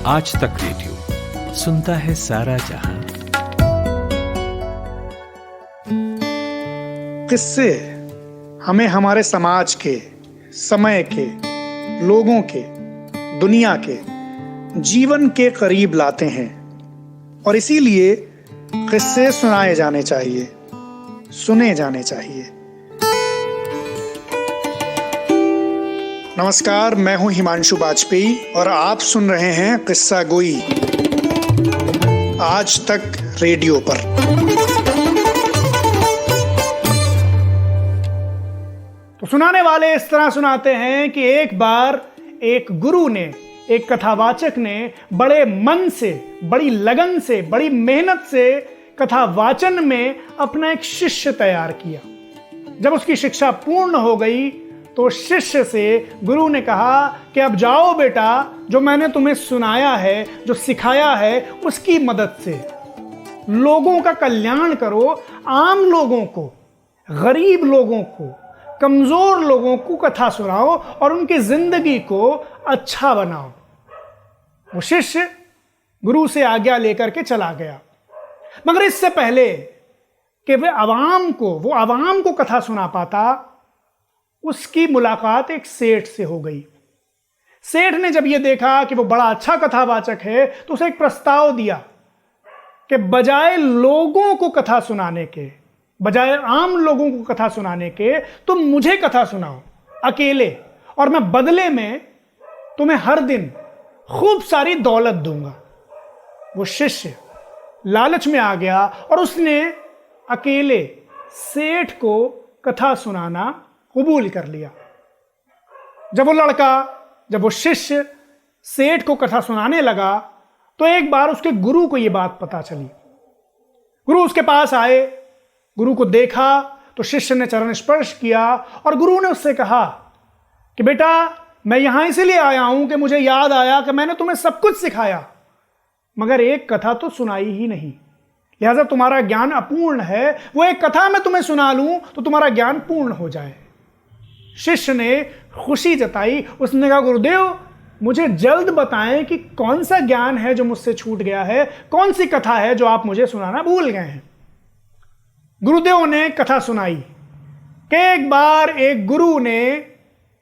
आज तक रेडियो सुनता है सारा जहां। किस्से हमें हमारे समाज के, समय के, लोगों के, दुनिया के, जीवन के करीब लाते हैं और इसीलिए किस्से सुनाए जाने चाहिए, सुने जाने चाहिए। नमस्कार, मैं हूं हिमांशु बाजपेयी और आप सुन रहे हैं किस्सा गोई आज तक रेडियो पर। तो सुनाने वाले इस तरह सुनाते हैं कि एक बार एक गुरु ने, एक कथावाचक ने बड़े मन से, बड़ी लगन से, बड़ी मेहनत से कथावाचन में अपना एक शिष्य तैयार किया। जब उसकी शिक्षा पूर्ण हो गई तो शिष्य से गुरु ने कहा कि अब जाओ बेटा, जो मैंने तुम्हें सुनाया है, जो सिखाया है, उसकी मदद से लोगों का कल्याण करो। आम लोगों को, गरीब लोगों को, कमजोर लोगों को कथा सुनाओ और उनकी जिंदगी को अच्छा बनाओ। वो शिष्य गुरु से आज्ञा लेकर के चला गया, मगर इससे पहले कि वो आवाम को कथा सुना पाता, उसकी मुलाकात एक सेठ से हो गई। सेठ ने जब यह देखा कि वो बड़ा अच्छा कथावाचक है तो उसे एक प्रस्ताव दिया कि बजाय लोगों को कथा सुनाने के, बजाय आम लोगों को कथा सुनाने के, तुम मुझे कथा सुनाओ अकेले, और मैं बदले में तुम्हें हर दिन खूब सारी दौलत दूंगा। वो शिष्य लालच में आ गया और उसने अकेले सेठ को कथा सुनाना कबूल कर लिया। जब वो शिष्य सेठ को कथा सुनाने लगा तो एक बार उसके गुरु को यह बात पता चली। गुरु उसके पास आए, गुरु को देखा तो शिष्य ने चरण स्पर्श किया और गुरु ने उससे कहा कि बेटा, मैं यहां इसलिए आया हूं कि मुझे याद आया कि मैंने तुम्हें सब कुछ सिखाया, मगर एक कथा तो सुनाई ही नहीं, लिहाजा तुम्हारा ज्ञान अपूर्ण है। वो एक कथा मैं तुम्हें सुना लूं तो तुम्हारा ज्ञान पूर्ण हो जाए। शिष्य ने खुशी जताई। उसने कहा, गुरुदेव, मुझे जल्द बताएं कि कौन सा ज्ञान है जो मुझसे छूट गया है, कौन सी कथा है जो आप मुझे सुनाना भूल गए हैं। गुरुदेव ने कथा सुनाई कि एक बार एक गुरु ने,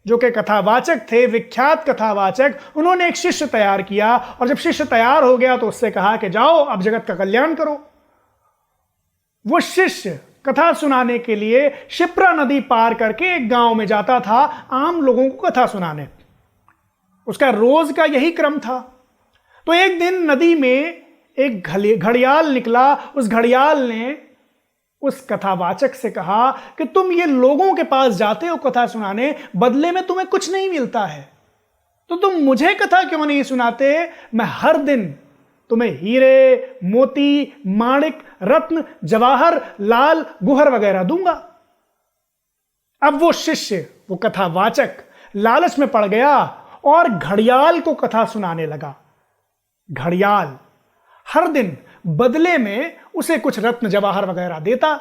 जो कि कथावाचक थे, विख्यात कथावाचक, उन्होंने एक शिष्य तैयार किया और जब शिष्य तैयार हो गया तो उससे कहा कि जाओ अब जगत का कल्याण करो। वो शिष्य कथा सुनाने के लिए शिप्रा नदी पार करके एक गांव में जाता था, आम लोगों को कथा सुनाने। उसका रोज का यही क्रम था। तो एक दिन नदी में एक घड़ियाल निकला। उस घड़ियाल ने उस कथावाचक से कहा कि तुम ये लोगों के पास जाते हो कथा सुनाने, बदले में तुम्हें कुछ नहीं मिलता है, तो तुम मुझे कथा क्यों नहीं सुनाते? मैं हर दिन तुम्हें हीरे, मोती, माणिक, रत्न, जवाहर, लाल, गुहर वगैरह दूंगा। अब वो शिष्य, वो कथावाचक लालच में पड़ गया और घड़ियाल को कथा सुनाने लगा। घड़ियाल हर दिन बदले में उसे कुछ रत्न, जवाहर वगैरह देता।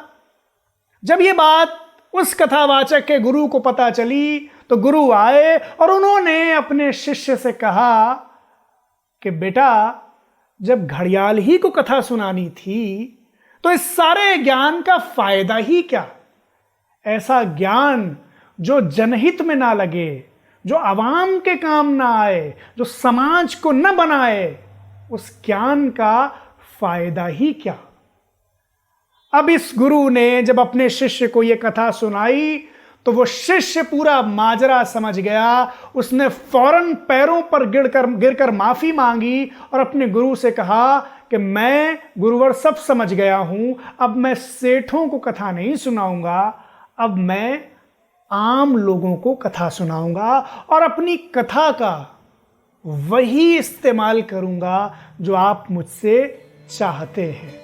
जब ये बात उस कथावाचक के गुरु को पता चली तो गुरु आए और उन्होंने अपने शिष्य से कहा कि बेटा, जब घड़ियाल ही को कथा सुनानी थी तो इस सारे ज्ञान का फायदा ही क्या? ऐसा ज्ञान जो जनहित में ना लगे, जो आवाम के काम ना आए, जो समाज को न बनाए, उस ज्ञान का फायदा ही क्या? अब इस गुरु ने जब अपने शिष्य को यह कथा सुनाई तो वो शिष्य पूरा माजरा समझ गया। उसने फौरन पैरों पर गिरकर माफी मांगी और अपने गुरु से कहा कि मैं गुरुवर सब समझ गया हूं, अब मैं सेठों को कथा नहीं सुनाऊंगा, अब मैं आम लोगों को कथा सुनाऊंगा और अपनी कथा का वही इस्तेमाल करूंगा जो आप मुझसे चाहते हैं।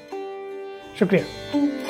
शुक्रिया।